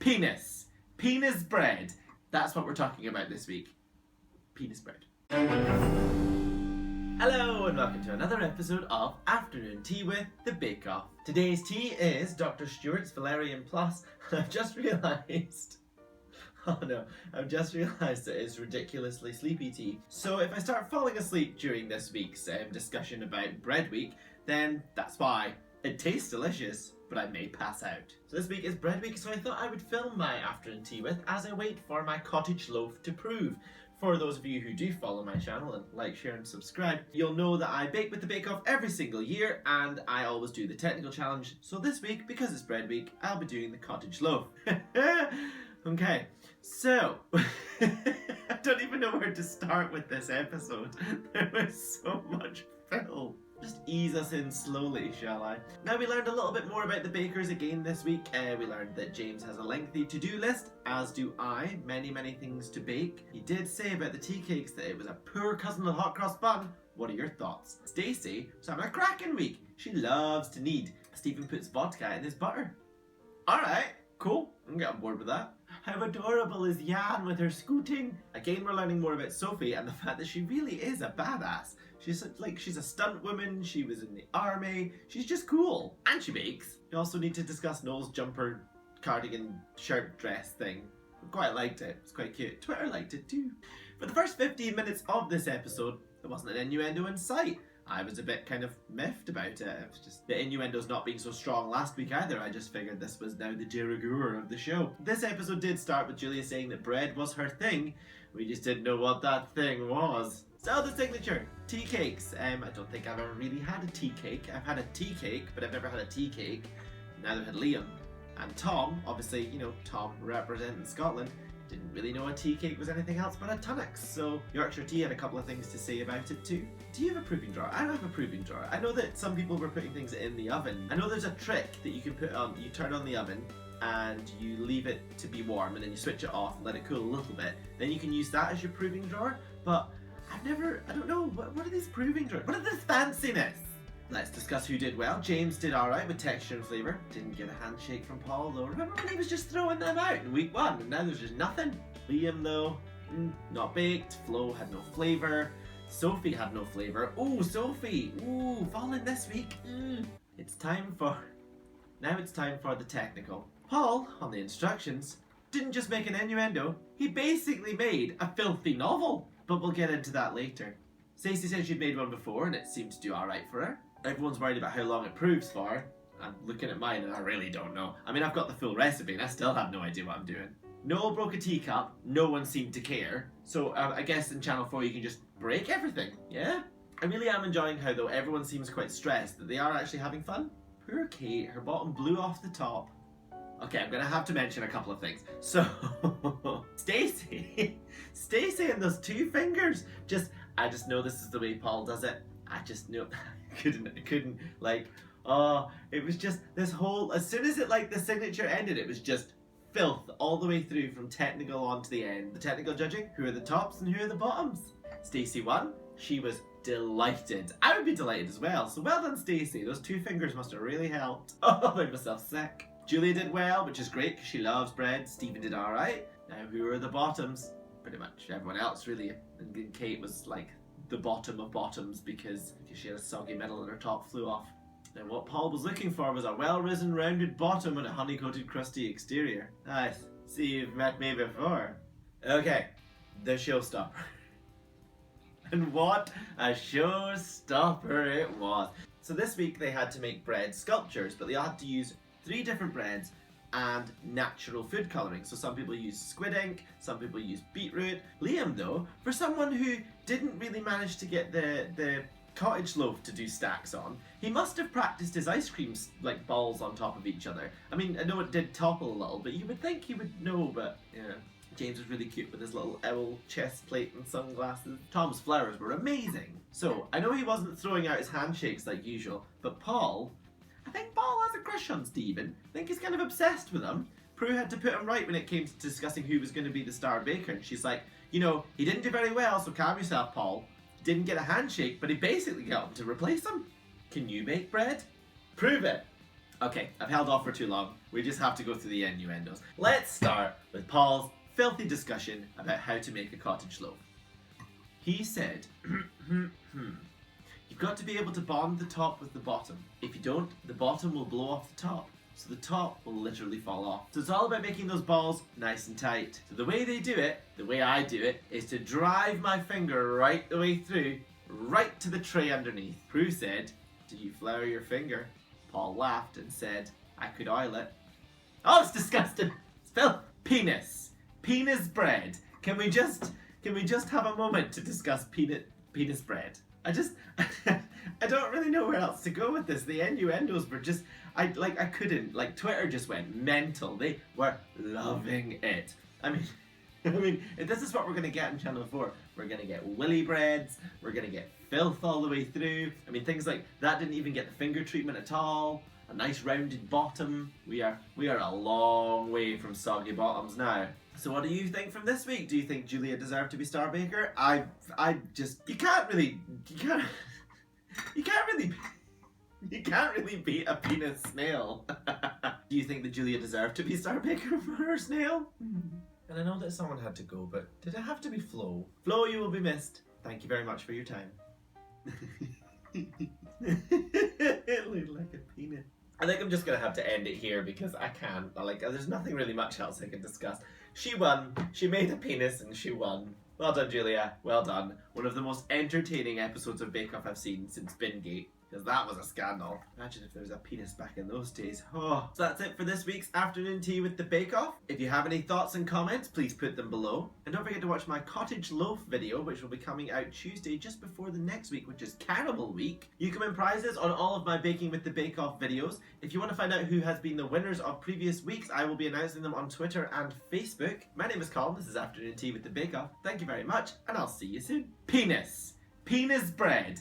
Penis. Penis bread. That's what we're talking about this week. Penis bread. Hello and welcome to another episode of Afternoon Tea with the Bake Off. Today's tea is Dr. Stewart's Valerian Plus, and I've just realised that it's ridiculously sleepy tea. So if I start falling asleep during this week's discussion about Bread Week, then that's why. It tastes delicious, but I may pass out. So this week is Bread Week, so I thought I would film my afternoon tea with as I wait for my cottage loaf to prove. For those of you who do follow my channel and like, share and subscribe, you'll know that I bake with the Bake Off every single year and I always do the technical challenge. So this week, because it's Bread Week, I'll be doing the cottage loaf. Okay, so I don't even know where to start with this episode. There was so much film. Just ease us in slowly, shall I? Now we learned a little bit more about the bakers again this week. We learned that James has a lengthy to-do list, as do I. Many things to bake. He did say about the tea cakes that it was a poor cousin of the hot cross bun. What are your thoughts? Stacey was having a cracking week. She loves to knead. Stephen puts vodka in his butter. Alright, cool. I can get on board with that. How adorable is Jan with her scooting? Again, we're learning more about Sophie and the fact that she really is a badass. She's a stunt woman, she was in the army, she's just cool. And she bakes. We also need to discuss Noel's jumper, cardigan, shirt, dress thing. I quite liked it, it's quite cute. Twitter liked it too. For the first 15 minutes of this episode, there wasn't an innuendo in sight. I was a bit kind of miffed about it. It was just the innuendos not being so strong last week either. I just figured this was now the de rigueur of the show. This episode did start with Julia saying that bread was her thing. We just didn't know what that thing was. So the signature, tea cakes. I don't think I've ever really had a tea cake. I've had a tea cake, but I've never had a tea cake. Neither had Liam. And Tom, obviously, you know, Tom representing Scotland, didn't really know a tea cake was anything else but a tunnocks. So Yorkshire Tea had a couple of things to say about it too. Do you have a proving drawer? I don't have a proving drawer. I know that some people were putting things in the oven. I know there's a trick that you can put on, you turn on the oven and you leave it to be warm and then you switch it off and let it cool a little bit. Then you can use that as your proving drawer. But I don't know, what are these proving drawers? What is this fanciness? Let's discuss who did well. James did alright with texture and flavour. Didn't get a handshake from Paul though. Remember when he was just throwing them out in week 1 and now there's just nothing? Liam though, not baked. Flo had no flavour. Sophie had no flavour. Oh, Sophie! Ooh, falling this week. Now it's time for the technical. Paul, on the instructions, didn't just make an innuendo, he basically made a filthy novel. But we'll get into that later. Stacey said she'd made one before and it seemed to do alright for her. Everyone's worried about how long it proves for. I'm looking at mine and I really don't know. I mean, I've got the full recipe and I still have no idea what I'm doing. Noel broke a teacup, no one seemed to care. So I guess in Channel 4 you can just break everything, yeah? I really am enjoying how though everyone seems quite stressed that they are actually having fun. Poor Kate, her bottom blew off the top. Okay, I'm gonna have to mention a couple of things. So, Stacey and those 2 fingers, I just know this is the way Paul does it. I just know, I couldn't, like, oh, it was just this whole, as soon as the signature ended, it was just filth all the way through from technical on to the end. The technical judging, who are the tops and who are the bottoms? Stacey won, she was delighted. I would be delighted as well, so well done Stacey, those 2 fingers must have really helped. Oh, I made myself sick. Julia did well, which is great because she loves bread. Stephen did alright. Now who are the bottoms? Pretty much everyone else really. And Kate was like the bottom of bottoms because she had a soggy middle and her top flew off. Now what Paul was looking for was a well-risen rounded bottom and a honey-coated crusty exterior. Nice. See, you've met me before. Okay, the showstopper. And what a showstopper it was. So this week they had to make bread sculptures, but they had to use 3 different breads and natural food colouring. So some people use squid ink, some people use beetroot. Liam though, for someone who didn't really manage to get the cottage loaf to do stacks on, he must have practiced his ice creams like balls on top of each other. I mean, I know it did topple a little, but you would think he would know, but yeah. James was really cute with his little owl chest plate and sunglasses. Tom's flowers were amazing. So, I know he wasn't throwing out his handshakes like usual, but Paul, I think Paul has a crush on Stephen. I think he's kind of obsessed with him. Prue had to put him right when it came to discussing who was going to be the star baker. And she's like, you know, he didn't do very well, so calm yourself, Paul. Didn't get a handshake, but he basically got him to replace him. Can you bake bread? Prove it. Okay, I've held off for too long. We just have to go through the innuendos. Let's start with Paul's filthy discussion about how to make a cottage loaf. He said, you've got to be able to bond the top with the bottom. If you don't, the bottom will blow off the top. So the top will literally fall off. So it's all about making those balls nice and tight. So the way they do it, the way I do it, is to drive my finger right the way through, right to the tray underneath. Prue said, do you flour your finger? Paul laughed and said, I could oil it. Oh, it's disgusting. It's filth. Penis. Penis bread. Can we just have a moment to discuss penis bread? I don't really know where else to go with this. The innuendos were just, I couldn't, like, Twitter just went mental. They were loving it. I mean, this is what we're gonna get in Channel 4. We're gonna get willy breads, we're gonna get filth all the way through. I mean, things like that didn't even get the finger treatment at all. A nice rounded bottom. We are a long way from soggy bottoms now. So what do you think from this week? Do you think Julia deserved to be Star Baker? You can't really beat a penis snail. Do you think that Julia deserved to be Star Baker for her snail? And I know that someone had to go, but did it have to be Flo? Flo, you will be missed. Thank you very much for your time. It looked like a penis. I think I'm just gonna have to end it here because I can't. There's nothing really much else I can discuss. She won. She made a penis and she won. Well done, Julia. Well done. One of the most entertaining episodes of Bake Off I've seen since Bingate. Because that was a scandal. Imagine if there was a penis back in those days. Oh. So that's it for this week's afternoon tea with the Bake Off. If you have any thoughts and comments, please put them below. And don't forget to watch my cottage loaf video, which will be coming out Tuesday just before the next week, which is Cannibal Week. You can win prizes on all of my Baking with the Bake Off videos. If you want to find out who has been the winners of previous weeks, I will be announcing them on Twitter and Facebook. My name is Colin. This is Afternoon Tea with the Bake Off. Thank you very much, and I'll see you soon. Penis. Penis bread.